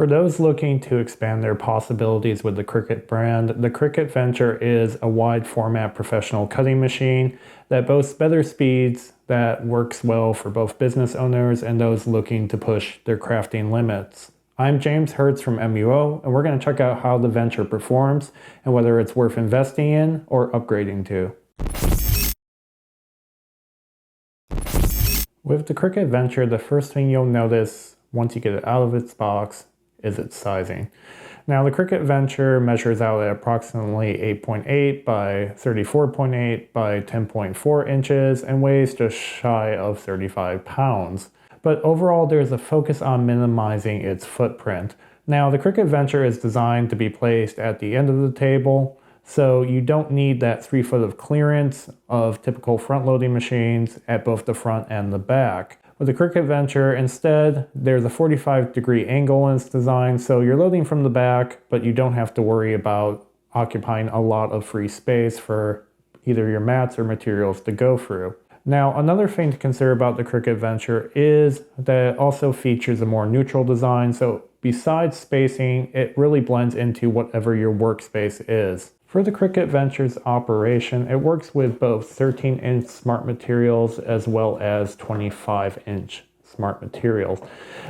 For those looking to expand their possibilities with the Cricut brand, the Cricut Venture is a wide format professional cutting machine that boasts better speeds, that works well for both business owners and those looking to push their crafting limits. I'm James Hertz from MUO, and we're going to check out how the Venture performs and whether it's worth investing in or upgrading to. With the Cricut Venture, the first thing you'll notice once you get it out of its box is its sizing. Now the Cricut Venture measures out at approximately 8.8 by 34.8 by 10.4 inches and weighs just shy of 35 pounds. But overall, there's a focus on minimizing its footprint. Now the Cricut Venture is designed to be placed at the end of the table, so you don't need that 3 foot of clearance of typical front-loading machines at both the front and the back. With the Cricut Venture, instead, there's a 45-degree angle in its design, so you're loading from the back, but you don't have to worry about occupying a lot of free space for either your mats or materials to go through. Now, another thing to consider about the Cricut Venture is that it also features a more neutral design, so besides spacing, it really blends into whatever your workspace is. For the Cricut Venture's operation, it works with both 13-inch smart materials as well as 25-inch smart materials.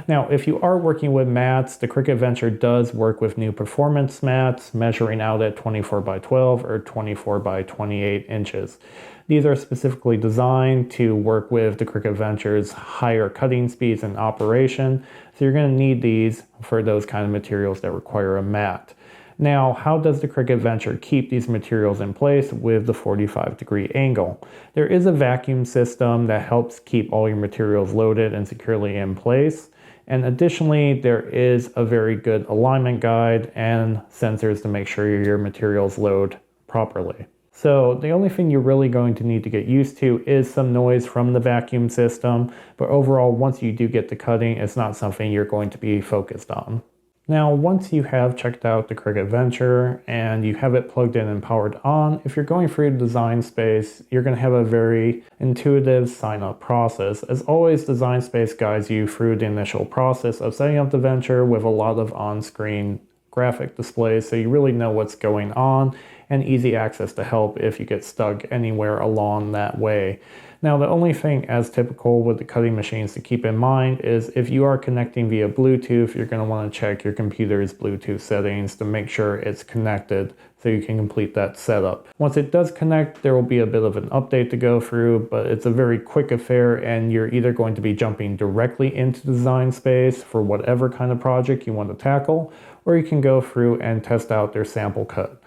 Now, if you are working with mats, the Cricut Venture does work with new performance mats measuring out at 24 by 12 or 24 by 28 inches. These are specifically designed to work with the Cricut Venture's higher cutting speeds and operation, so you're going to need these for those kind of materials that require a mat. Now, how does the Cricut Venture keep these materials in place with the 45-degree angle? There is a vacuum system that helps keep all your materials loaded and securely in place. And additionally, there is a very good alignment guide and sensors to make sure your materials load properly. So the only thing you're really going to need to get used to is some noise from the vacuum system. But overall, once you do get to cutting, it's not something you're going to be focused on. Now, once you have checked out the Cricut Venture and you have it plugged in and powered on, if you're going through Design Space, you're going to have a very intuitive sign-up process. As always, Design Space guides you through the initial process of setting up the Venture with a lot of on-screen graphic displays, so you really know what's going on and easy access to help if you get stuck anywhere along that way. Now, the only thing, as typical with the cutting machines, to keep in mind is if you are connecting via Bluetooth, you're going to want to check your computer's Bluetooth settings to make sure it's connected so you can complete that setup. Once it does connect, there will be a bit of an update to go through, but it's a very quick affair, and you're either going to be jumping directly into Design Space for whatever kind of project you want to tackle, or you can go through and test out their sample cut.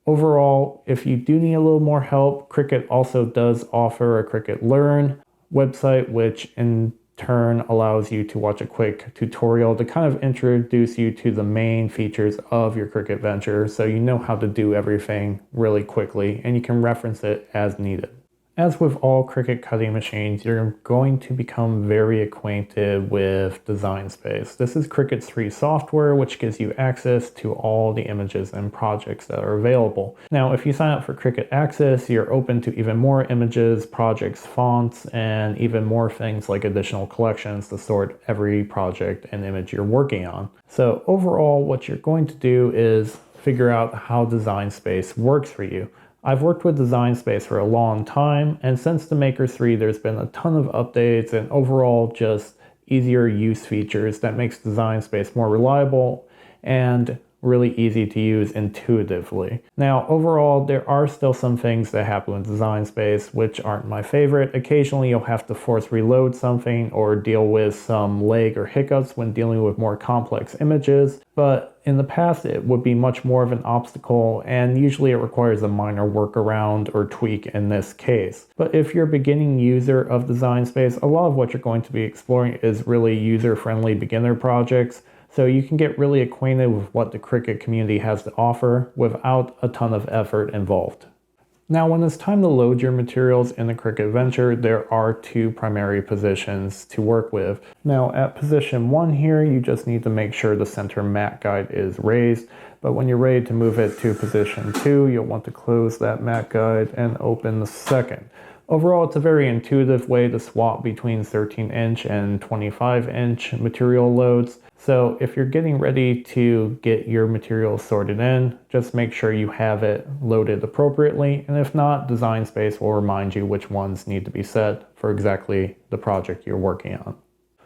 Overall, if you do need a little more help, Cricut also does offer a Cricut Learn website, which in turn allows you to watch a quick tutorial to kind of introduce you to the main features of your Cricut Venture, so you know how to do everything really quickly and you can reference it as needed. As with all Cricut cutting machines, you're going to become very acquainted with Design Space. This is Cricut's free software, which gives you access to all the images and projects that are available. Now, if you sign up for Cricut Access, you're open to even more images, projects, fonts, and even more things like additional collections to sort every project and image you're working on. So overall, what you're going to do is figure out how Design Space works for you. I've worked with Design Space for a long time, and since the Maker 3, there's been a ton of updates and overall just easier use features that makes Design Space more reliable and really easy to use intuitively. Now, overall, there are still some things that happen with Design Space which aren't my favorite. Occasionally, you'll have to force reload something or deal with some lag or hiccups when dealing with more complex images, but in the past, it would be much more of an obstacle, and usually it requires a minor workaround or tweak in this case. But if you're a beginning user of Design Space, a lot of what you're going to be exploring is really user-friendly beginner projects, so you can get really acquainted with what the Cricut community has to offer without a ton of effort involved. Now, when it's time to load your materials in the Cricut Venture, there are two primary positions to work with. Now, at position 1 here, you just need to make sure the center mat guide is raised, but when you're ready to move it to position 2, you'll want to close that mat guide and open the second. Overall, it's a very intuitive way to swap between 13-inch and 25-inch material loads. So if you're getting ready to get your materials sorted in, just make sure you have it loaded appropriately. And if not, Design Space will remind you which ones need to be set for exactly the project you're working on.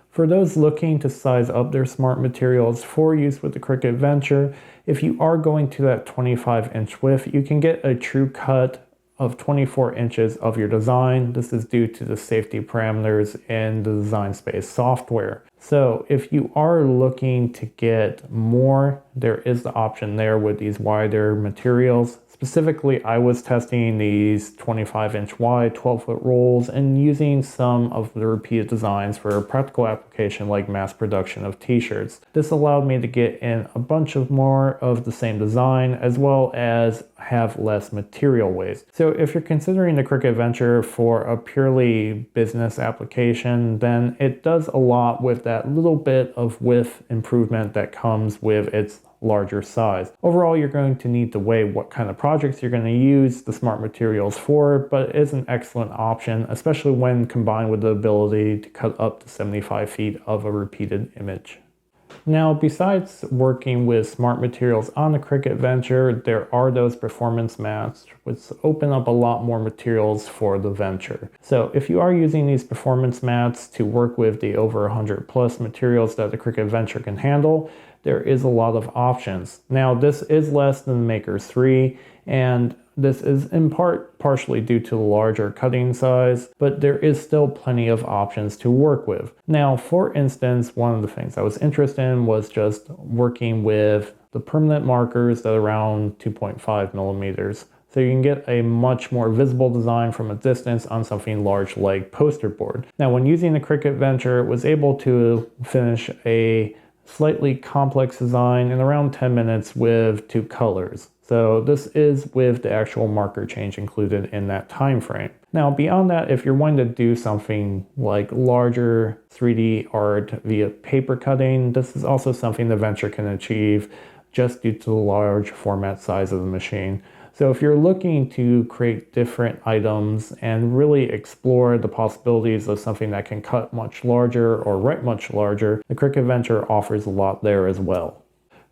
For those looking to size up their smart materials for use with the Cricut Venture, if you are going to that 25-inch width, you can get a true cut of 24 inches of your design. This is due to the safety parameters in the Design Space software. So if you are looking to get more, there is the option there with these wider materials. Specifically, I was testing these 25-inch wide, 12-foot rolls and using some of the repeated designs for a practical application like mass production of t-shirts. This allowed me to get in a bunch of more of the same design as well as have less material waste. So if you're considering the Cricut Venture for a purely business application, then it does a lot with that little bit of width improvement that comes with its larger size. Overall, you're going to need to weigh what kind of projects you're going to use the smart materials for, but it is an excellent option, especially when combined with the ability to cut up to 75 feet of a repeated image. Now, besides working with smart materials on the Cricut Venture, there are those performance mats which open up a lot more materials for the Venture. So if you are using these performance mats to work with the over 100 plus materials that the Cricut Venture can handle, there is a lot of options. Now, this is less than the Maker 3, and this is in part partially due to the larger cutting size, but there is still plenty of options to work with. Now, for instance, one of the things I was interested in was just working with the permanent markers that are around 2.5 millimeters. So you can get a much more visible design from a distance on something large like poster board. Now, when using the Cricut Venture, it was able to finish a slightly complex design in around 10 minutes with 2 colors. So this is with the actual marker change included in that time frame. Now, beyond that, if you're wanting to do something like larger 3D art via paper cutting, this is also something the Venture can achieve just due to the large format size of the machine. So if you're looking to create different items and really explore the possibilities of something that can cut much larger or write much larger, the Cricut Venture offers a lot there as well.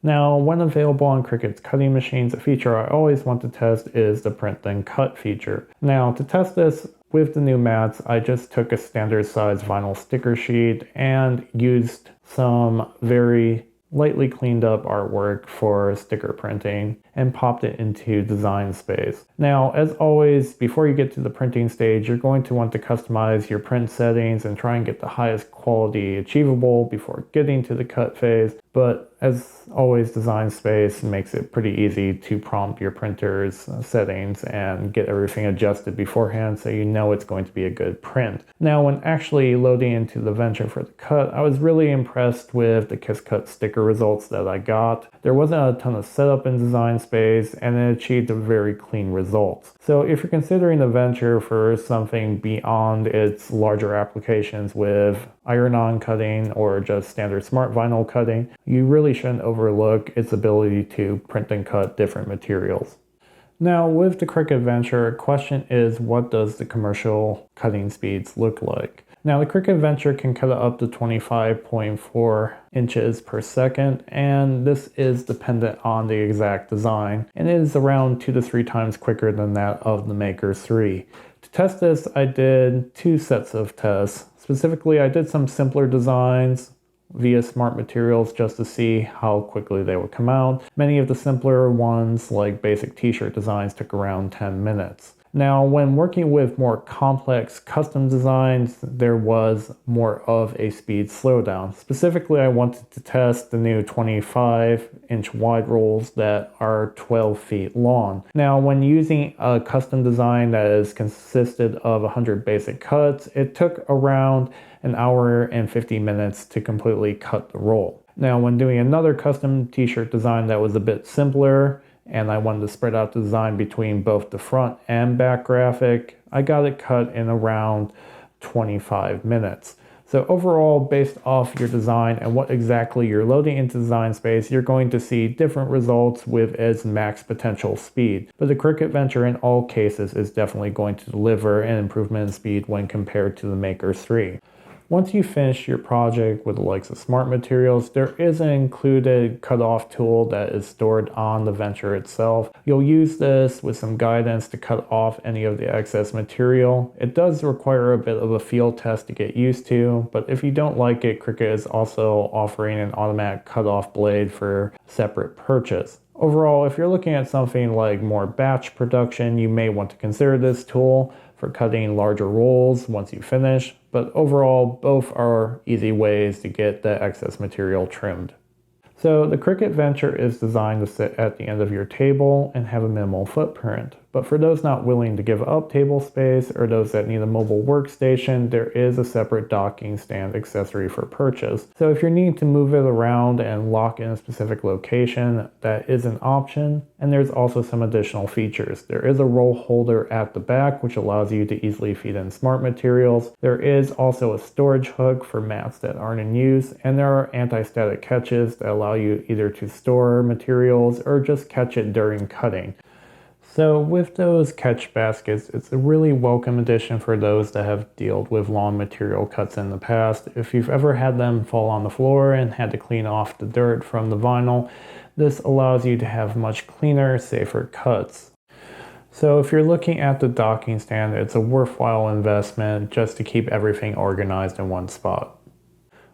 Now, when available on Cricut's cutting machines, a feature I always want to test is the print then cut feature. Now, to test this with the new mats, I just took a standard size vinyl sticker sheet and used some very lightly cleaned up artwork for sticker printing and popped it into Design Space. Now, as always, before you get to the printing stage, you're going to want to customize your print settings and try and get the highest quality achievable before getting to the cut phase. But as always, Design Space makes it pretty easy to prompt your printer's settings and get everything adjusted beforehand so you know it's going to be a good print. Now, when actually loading into the Venture for the cut, I was really impressed with the Kiss Cut sticker results that I got. There wasn't a ton of setup in Design Space and it achieved a very clean results. So if you're considering the Venture for something beyond its larger applications with iron-on cutting or just standard smart vinyl cutting, you really shouldn't overlook its ability to print and cut different materials. Now, with the Cricut Venture, a question is, what does the commercial cutting speeds look like? Now, the Cricut Venture can cut up to 25.4 inches per second, and this is dependent on the exact design, and it is around 2 to 3 times quicker than that of the Maker 3. To test this, I did 2 sets of tests. Specifically, I did some simpler designs via smart materials just to see how quickly they would come out. Many of the simpler ones, like basic t-shirt designs, took around 10 minutes. Now, when working with more complex custom designs, there was more of a speed slowdown. Specifically, I wanted to test the new 25-inch wide rolls that are 12 feet long. Now, when using a custom design that is consisted of 100 basic cuts, it took around an hour and 50 minutes to completely cut the roll. Now, when doing another custom t-shirt design that was a bit simpler, and I wanted to spread out the design between both the front and back graphic, I got it cut in around 25 minutes. So overall, based off your design and what exactly you're loading into Design Space, you're going to see different results with its max potential speed. But the Cricut Venture in all cases is definitely going to deliver an improvement in speed when compared to the Maker 3. Once you finish your project with the likes of Smart Materials, there is an included cutoff tool that is stored on the Venture itself. You'll use this with some guidance to cut off any of the excess material. It does require a bit of a field test to get used to, but if you don't like it, Cricut is also offering an automatic cutoff blade for separate purchase. Overall, if you're looking at something like more batch production, you may want to consider this tool for cutting larger rolls once you finish, but overall, both are easy ways to get the excess material trimmed. So the Cricut Venture is designed to sit at the end of your table and have a minimal footprint. But for those not willing to give up table space or those that need a mobile workstation, there is a separate docking stand accessory for purchase. So if you're needing to move it around and lock in a specific location, that is an option. And there's also some additional features. There is a roll holder at the back, which allows you to easily feed in Smart Materials. There is also a storage hook for mats that aren't in use, and there are anti-static catches that allow you either to store materials or just catch it during cutting. So with those catch baskets, it's a really welcome addition for those that have dealt with lawn material cuts in the past. If you've ever had them fall on the floor and had to clean off the dirt from the vinyl, this allows you to have much cleaner, safer cuts. So if you're looking at the docking stand, it's a worthwhile investment just to keep everything organized in one spot.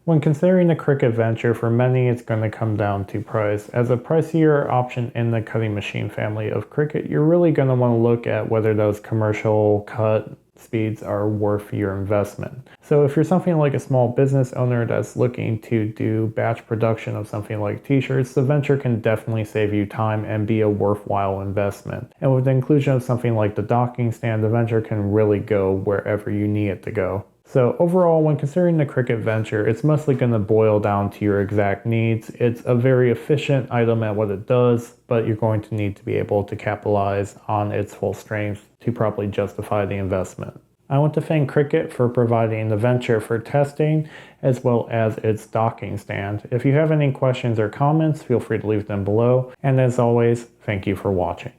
When considering the Cricut Venture, for many it's going to come down to price. As a pricier option in the cutting machine family of Cricut, you're really going to want to look at whether those commercial cut speeds are worth your investment. So if you're something like a small business owner that's looking to do batch production of something like t-shirts, the Venture can definitely save you time and be a worthwhile investment. And with the inclusion of something like the docking stand, the Venture can really go wherever you need it to go. So overall, when considering the Cricut Venture, it's mostly going to boil down to your exact needs. It's a very efficient item at what it does, but you're going to need to be able to capitalize on its full strength to properly justify the investment. I want to thank Cricut for providing the Venture for testing, as well as its docking stand. If you have any questions or comments, feel free to leave them below. And as always, thank you for watching.